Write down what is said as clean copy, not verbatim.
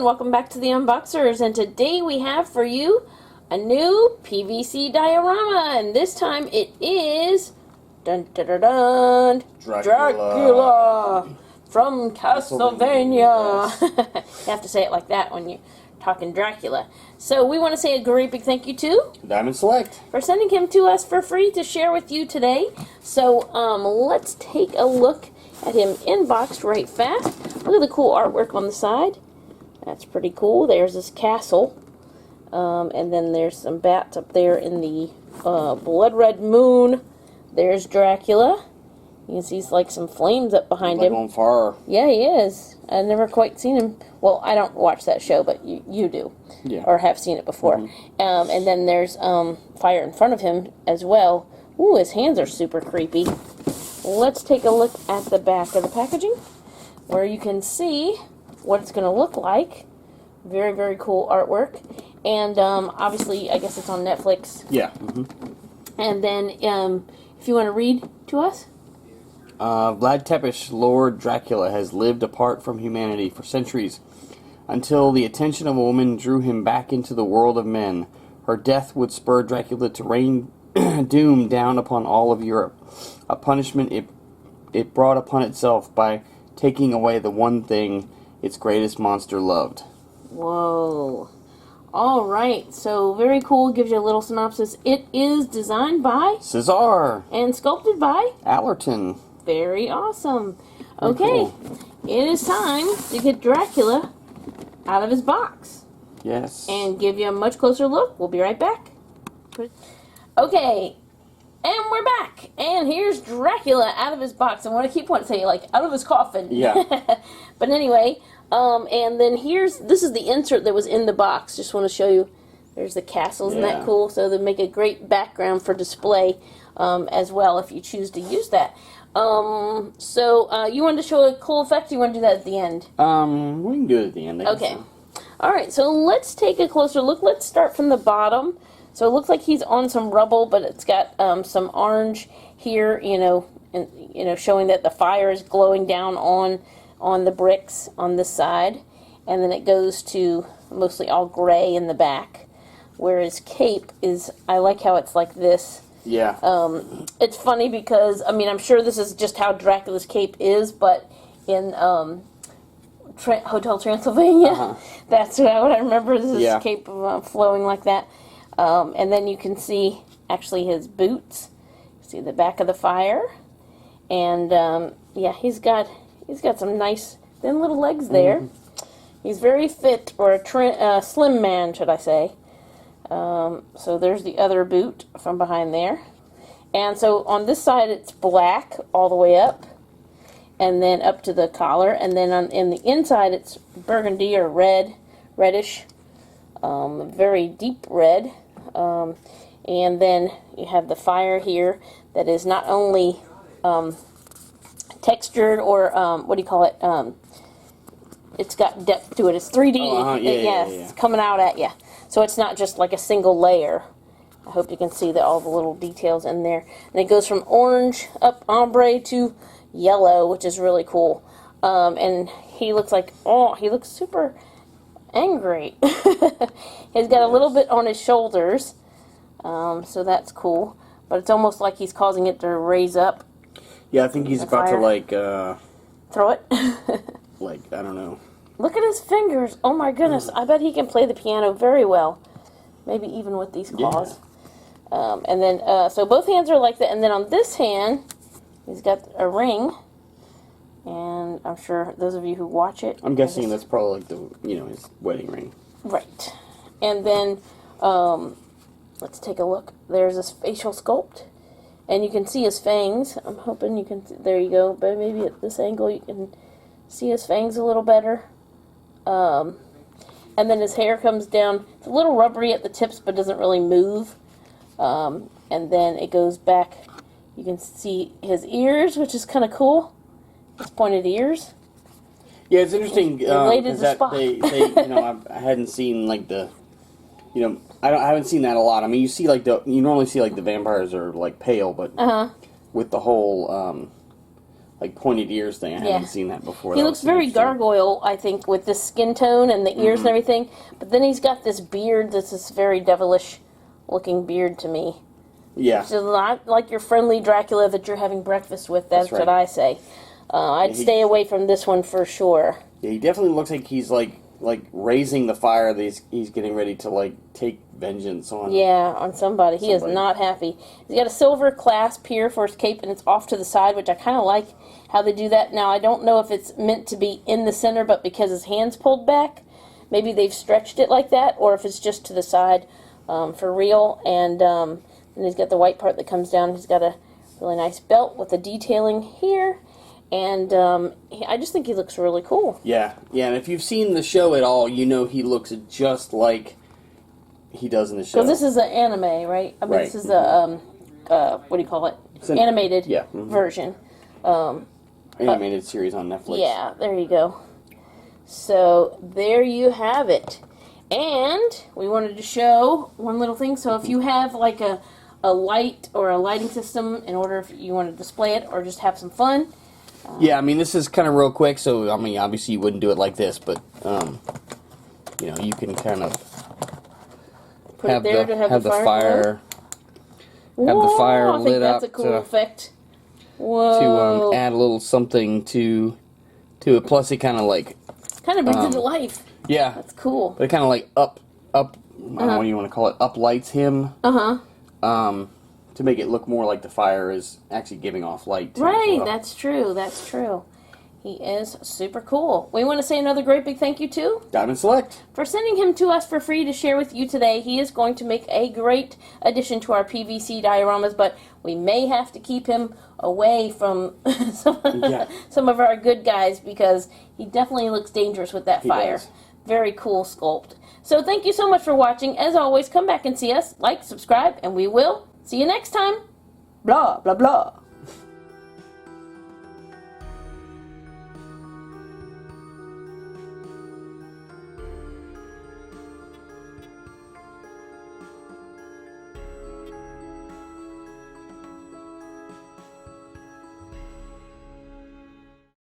and welcome back to the Unboxers, and today we have for you a new PVC diorama, and this time it is dun, dun, dun, dun, Dracula from Castlevania. Yes. You have to say it like that when you're talking Dracula. So we want to say a great big thank you to Diamond Select for sending him to us for free to share with you today. So let's take a look at him inboxed right fast. Look at the cool artwork on the side. That's pretty cool. There's this castle. And then there's some bats up there in the blood red moon. There's Dracula. You can see like some flames up behind him. On fire. Yeah, he is. I've never quite seen him. Well, I don't watch that show, but you do. Yeah. Or have seen it before. And then there's fire in front of him as well. Ooh, his hands are super creepy. Let's take a look at the back of the packaging, where you can see what it's going to look like. Very, very cool artwork. And obviously, I guess it's on Netflix. Yeah. And then, if you want to read to us. Vlad Tepes, Lord Dracula, has lived apart from humanity for centuries, until the attention of a woman drew him back into the world of men. Her death would spur Dracula to rain doom down upon all of Europe, a punishment it brought upon itself by taking away the one thing its greatest monster loved. Whoa. All right, so very cool. Gives you a little synopsis. It is designed by Cesar and sculpted by Allerton. Very awesome. Okay, cool. It is time to get Dracula out of his box. Yes. And give you a much closer look. We'll be right back. Okay, and we're back. And here's Dracula out of his box. And what I keep wanting to say, like, out of his coffin. Yeah. But anyway, and then this is the insert that was in the box. Just want to show you. There's the castle. Isn't that cool? So they make a great background for display as well if you choose to use that. So you wanted to show a cool effect? Or you want to do that at the end? We can do it at the end. Okay. All right. So let's take a closer look. Let's start from the bottom. So it looks like he's on some rubble, but it's got some orange here, and showing that the fire is glowing down on the bricks on this side, and then it goes to mostly all gray in the back, where his cape is. I like how it's like this. Yeah. It's funny because I'm sure this is just how Dracula's cape is, but in Hotel Transylvania, that's what I remember. This is cape flowing like that. And then you can see actually his boots. See the back of the fire, and he's got some nice thin little legs there. He's very fit, or a slim man, should I say. So there's the other boot from behind there, and so on this side it's black all the way up, and then up to the collar, and then in the inside it's burgundy or reddish, very deep red. And then you have the fire here that is not only textured or what do you call it? It's got depth to it. It's 3D. It's coming out at you. So it's not just like a single layer. I hope you can see all the little details in there. And it goes from orange up ombre to yellow, which is really cool. And he looks he looks super angry. He's got a little bit on his shoulders, so that's cool. But it's almost like he's causing it to raise up. Yeah, I think he's about to throw it. I don't know. Look at his fingers. Oh my goodness! I bet he can play the piano very well. Maybe even with these claws. Yeah. And then so both hands are like that. And then on this hand, he's got a ring. And I'm sure those of you who watch it, I'm guessing that's probably like his wedding ring. Right. And then let's take a look. There's this facial sculpt, and you can see his fangs. I'm hoping you can. There you go. But maybe at this angle you can see his fangs a little better. And then his hair comes down. It's a little rubbery at the tips, but doesn't really move. And then it goes back. You can see his ears, which is kind of cool. His pointed ears. Yeah, it's interesting. That I hadn't seen like the, I haven't seen that a lot. I mean, you see you normally see like the vampires are like pale, but with the whole like pointed ears thing. I haven't seen that before. He looks very gargoyle, I think, with this skin tone and the ears and everything. But then he's got this beard that's this very devilish looking beard to me. Yeah. Which is not like your friendly Dracula that you're having breakfast with. That's what I say. I'd stay away from this one for sure. Yeah, he definitely looks like he's like raising the fire that he's getting ready to like take vengeance on. Yeah, on somebody. He is not happy. He's got a silver clasp here for his cape, and it's off to the side, which I kind of like how they do that. Now, I don't know if it's meant to be in the center, but because his hand's pulled back, maybe they've stretched it like that, or if it's just to the side for real. And then he's got the white part that comes down. He's got a really nice belt with the detailing here. And I just think he looks really cool. Yeah, and if you've seen the show at all, you know he looks just like he does in the show. Because this is an anime, right? I mean, this is a, what do you call it? Animated version. Animated series on Netflix. Yeah, there you go. So, there you have it. And we wanted to show one little thing. So, if you have like a light or a lighting system in order if you want to display it or just have some fun. Yeah, I mean, this is kind of real quick, so, I mean, obviously you wouldn't do it like this, but, you know, you can kind of have the fire lit up that's a cool effect. Whoa. To add a little something to it. Plus, it kind of like... kind of brings it to life. Yeah. That's cool. But it kind of like I don't know what you want to call it, uplights him. To make it look more like the fire is actually giving off light, too. Right, that's true, that's true. He is super cool. We want to say another great big thank you to Diamond Select for sending him to us for free to share with you today. He is going to make a great addition to our PVC dioramas, but we may have to keep him away from some of our good guys because he definitely looks dangerous with that fire. Does. Very cool sculpt. So thank you so much for watching. As always, come back and see us, like, subscribe, and we will see you next time. Blah, blah, blah.